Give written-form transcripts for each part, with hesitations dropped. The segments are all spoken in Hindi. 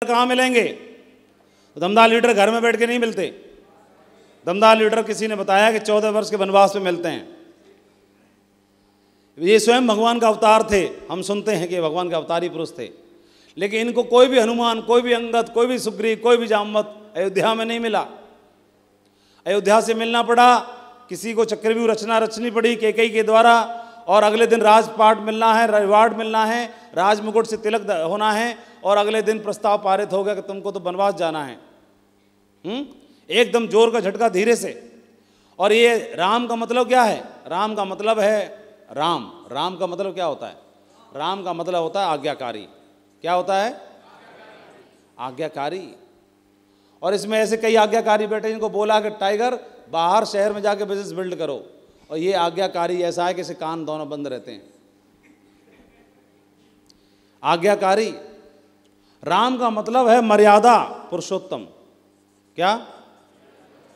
कहाँ मिलेंगे? तो दमदार लीडर घर में बैठ के नहीं मिलते। दमदार लीडर किसी ने बताया कि 14 वर्ष के वनवास में मिलते हैं। ये स्वयं भगवान का अवतार थे। हम सुनते हैं कि भगवान के अवतारी पुरुष थे, लेकिन इनको कोई भी हनुमान, कोई भी अंगद, कोई भी सुग्रीव, कोई भी जामवंत अयोध्या में नहीं मिला। अयोध्या से मिलना पड़ा, किसी को चक्रव्यूह रचना रचनी पड़ी कैकेयी के द्वारा, और अगले दिन राजपाट मिलना है, रिवार्ड मिलना है, राजमुकुट से तिलक होना है, और अगले दिन प्रस्ताव पारित हो गया कि तुमको तो वनवास जाना है। एकदम जोर का झटका धीरे से। और ये राम का मतलब क्या है? राम का मतलब है राम। राम का मतलब क्या होता है? राम का मतलब होता है आज्ञाकारी। क्या होता है? आज्ञाकारी। और इसमें ऐसे कई आज्ञाकारी बैठे जिनको बोला कि टाइगर बाहर शहर में जाके बिजनेस बिल्ड करो, और ये आज्ञाकारी ऐसा है कि इसे कान दोनों बंद रहते हैं। आज्ञाकारी। राम का मतलब है मर्यादा पुरुषोत्तम। क्या?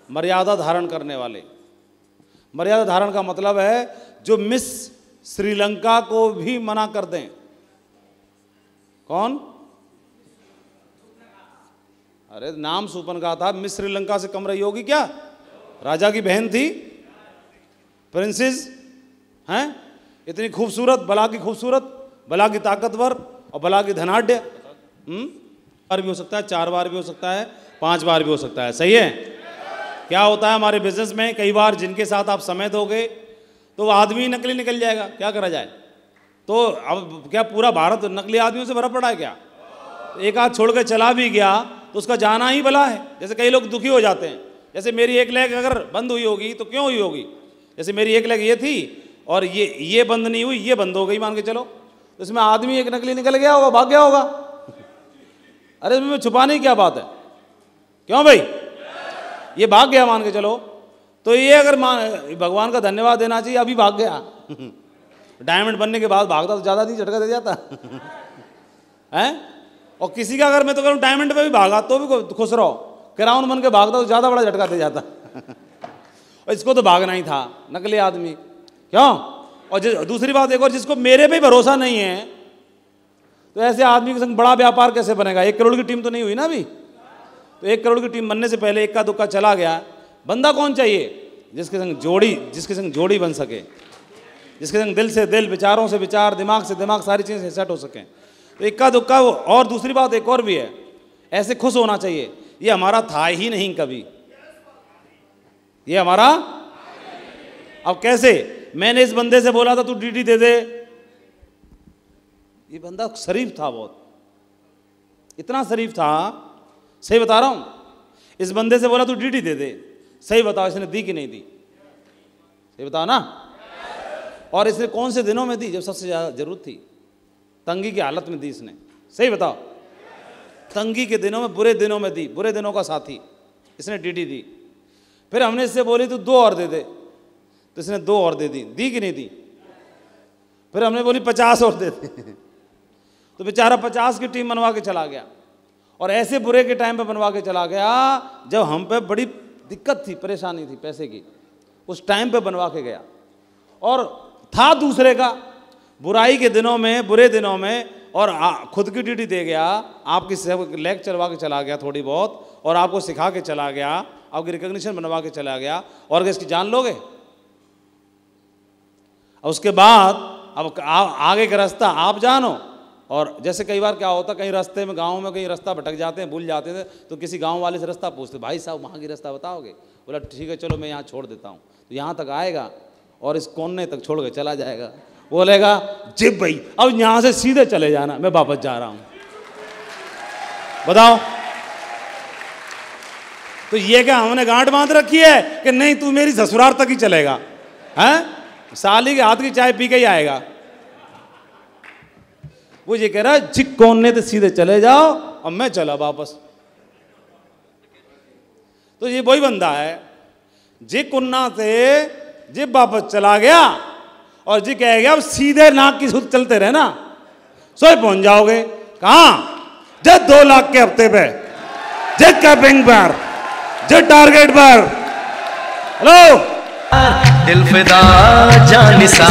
मर्यादा धारण करने वाले। मर्यादा धारण का मतलब है जो मिस श्रीलंका को भी मना कर दें। कौन? अरे नाम सुपनखा था, मिस श्रीलंका से कम रही होगी क्या? राजा की बहन थी, प्रिंसेस हैं, इतनी खूबसूरत, भला की खूबसूरत, भला की ताकतवर और भला की धनाढ्य। बार भी हो सकता है, 4 बार भी हो सकता है, 5 बार भी हो सकता है। सही है? क्या होता है हमारे बिजनेस में, कई बार जिनके साथ आप समय दोगे तो वो आदमी नकली निकल जाएगा। क्या करा जाए? तो अब क्या पूरा भारत नकली आदमियों से भरा पड़ा है क्या? एक आध छोड़ के चला भी गया तो उसका जाना ही भला है। जैसे कई लोग दुखी हो जाते हैं, जैसे मेरी एक लेग अगर बंद हुई होगी तो क्यों हुई होगी? जैसे मेरी एक लेग ये थी और ये बंद नहीं हुई, ये बंद हो गई मान के चलो, तो इसमें आदमी एक नकली निकल गया होगा, भाग गया होगा। अरे इसमें छुपाने की क्या बात है? क्यों भाई? ये भाग गया मान के चलो, तो ये अगर भगवान का धन्यवाद देना चाहिए, अभी भाग गया। डायमंड बनने के बाद भागता तो ज़्यादा नहीं, झटका दे जाता है। और किसी का अगर मैं तो करूँ डायमंड पे भी भागा तो भी खुश रहो, क्राउन बन के भागता तो ज़्यादा बड़ा झटका दे जाता। और इसको तो भागना ही था, नकली आदमी। क्यों? और दूसरी बात एक और, जिसको मेरे पे भरोसा नहीं है तो ऐसे आदमी के संग बड़ा व्यापार कैसे बनेगा? 1 करोड़ की टीम तो नहीं हुई ना अभी। तो 1 करोड़ की टीम बनने से पहले इक्का दुक्का चला गया। बंदा कौन चाहिए? जिसके संग जोड़ी बन सके, जिसके संग दिल से दिल, विचारों से विचार, दिमाग से दिमाग, सारी चीज़ें सेट हो सकें। तो इक्का दुक्का। और दूसरी बात एक और भी है, ऐसे खुश होना चाहिए, ये हमारा था ही नहीं कभी, ये हमारा। अब कैसे? मैंने इस बंदे से बोला था तू डीडी दे दे, ये बंदा शरीफ था बहुत, इतना शरीफ था, सही बता रहा हूं। इस बंदे से बोला तू डीडी दे दे, सही बताओ इसने दी कि नहीं दी? सही बताओ ना। और इसने कौन से दिनों में दी? जब सबसे ज्यादा जरूरत थी, तंगी की हालत में दी इसने। सही बताओ। तंगी के दिनों में, बुरे दिनों में दी, बुरे दिनों का साथी, इसने डीडी दी। फिर हमने इससे बोली तू 2 और दे दे, तो इसने 2 और दे दी कि नहीं दी? फिर हमने बोली 50 और दे दे, तो बेचारा 50 की टीम बनवा के चला गया। और ऐसे बुरे के टाइम पे बनवा के चला गया जब हम पे बड़ी दिक्कत थी, परेशानी थी पैसे की, उस टाइम पे बनवा के गया। और था दूसरे का, बुराई के दिनों में, बुरे दिनों में, और खुद की ड्यूटी दे गया, आपकी लेग चलवा के चला गया थोड़ी बहुत, और आपको सिखा के चला गया, आपकी रिकॉग्निशन बनवा के चला गया, और इसकी जान लोगे? उसके बाद अब आगे का रास्ता आप जानो। और जैसे कई बार क्या होता, कहीं रास्ते में, गांव में कहीं रास्ता भटक जाते हैं, भूल जाते थे, तो किसी गांव वाले से रास्ता पूछते, भाई साहब वहाँ की रास्ता बताओगे? बोला ठीक है चलो मैं यहाँ छोड़ देता हूँ। तो यहाँ तक आएगा और इस कोने तक छोड़ के चला जाएगा, बोलेगा जी भाई अब यहाँ से सीधे चले जाना, मैं वापस जा रहा हूँ। बताओ, तो ये क्या हमने गांठ बांध रखी है कि नहीं तू मेरी ससुराल तक ही चलेगा? हैं, साली के हाथ की चाय पी के ही आएगा। वो ये कह रहा है जी कोने तो सीधे चले जाओ, और मैं चला वापस। तो ये वही बंदा है, जी कुन्ना से जी वापस चला गया, और जी कह गया अब सीधे नाक की सुध चलते रहे ना, सोई पहुंच जाओगे। कहां? जब 2 लाख के हफ्ते पे, जब कैपिंग पर, जब टारगेट पर। हेलो दिल फिदा जानिसा।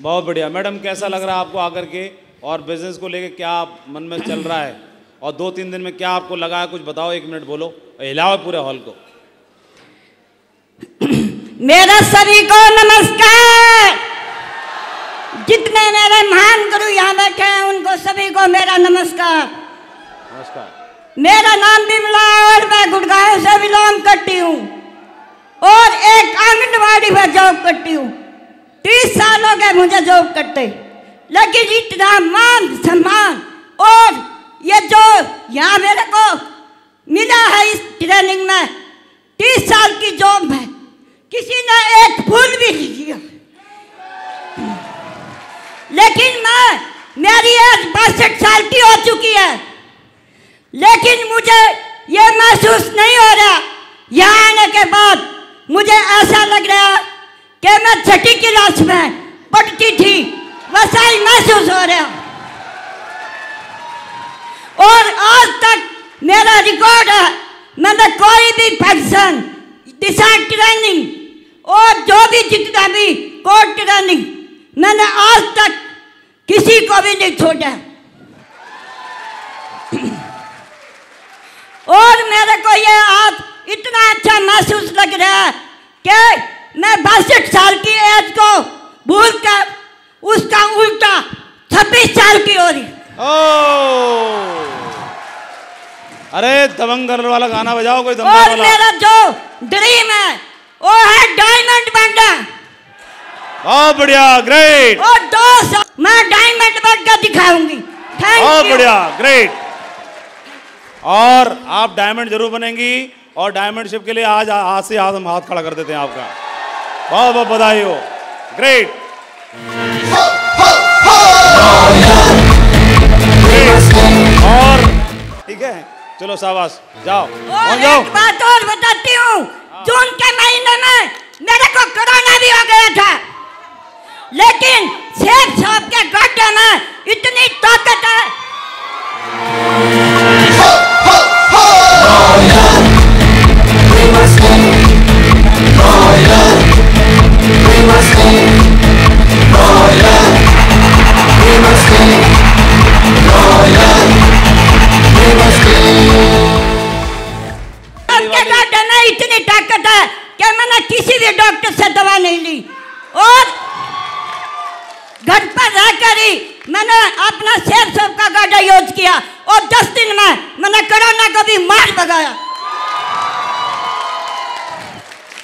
बहुत बढ़िया मैडम, कैसा लग रहा है आपको आकर के? और बिजनेस को लेके क्या मन में चल रहा है, और 2-3 दिन में क्या आपको लगा है, कुछ बताओ, 1 मिनट बोलो, हिलाओ पूरे हॉल को। मेरा सभी को नमस्कार। जितने मेरे महान गुरु यहाँ बैठे हैं उनको सभी को मेरा नमस्कार। नमस्कार। मेरा नाम बिमला है और मैं गुड़गांव से बिलोंग करती हूँ और एक आंगनवाड़ी में जॉब करती हूँ। 30 साल हो गए मुझे जॉब करते, लेकिन इतना मान सम्मान और ये जो यहाँ मेरे को मिला है इस ट्रेनिंग में, 30 साल की जॉब में किसी ने एक फूल भी नहीं किया। लेकिन मेरी एज 62 साल की हो चुकी है, लेकिन मुझे ये महसूस नहीं हो रहा। यहाँ आने के बाद मुझे ऐसा लग रहा कि मैं 6ठी क्लास में पढ़ती थी, वैसा ही महसूस हो रहा। और आज तक मेरा रिकॉर्ड है, मैंने कोई भी फंक्शन, दिशा ट्रेनिंग और जो भी जितना भी कोर्ट ट्रेनिंग मैंने आज तक किसी को भी नहीं छोड़ा। और मेरे को ये आज इतना अच्छा महसूस लग रहा है कि मैं 62 साल की एज को भूल कर उसका उल्टा 26 साल की हो रही। अरे दबंगल वाला गाना बजाओ, कोई दबंगल वाला। और मेरा जो ड्रीम है वो है डायमंड बनना। बहुत बढ़िया, ग्रेट। और 2 साल मैं डायमंड बनकर दिखाऊंगी। बहुत बढ़िया, ग्रेट। और आप डायमंड जरूर बनेंगी, और डायमंड शिप के लिए आज से आज हम हाथ खड़ा कर देते हैं आपका। बहुत बहुत बधाई हो, ग्रेट। और ठीक है, चलो शाबाश, जाओ। और एक बात और बताती हूँ, जून के महीने में मेरे को कोरोना भी हो गया था, लेकिन शेख साहब के गड्ढे में इतनी ताकत है। के गड्ढे में इतनी ताकत है कि मैंने किसी भी डॉक्टर से दवा नहीं ली, और घर पर रहकर ही मैंने अपना शेर सब का गड्ढा यूज किया, और 10 दिन में मैंने कोरोना को भी मार भगाया।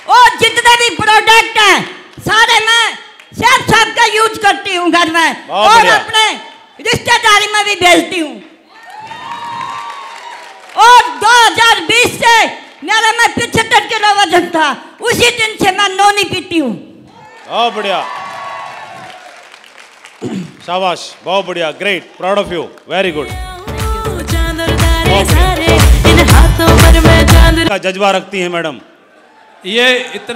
और जितने भी प्रोडक्ट हैं सारे मैं शेर सब का यूज करती हूँ घर में, और अपने रिश्तेदारी में भी भेजती हूँ। और 2020 से मेरा मैं 75 किलो वजन था, उसी दिन से मैं नोनी पीती हूँ। बहुत बढ़िया, शाबाश, बहुत बढ़िया, great, proud of you, very good. जज्बा रखती हैं मैडम, ये इतना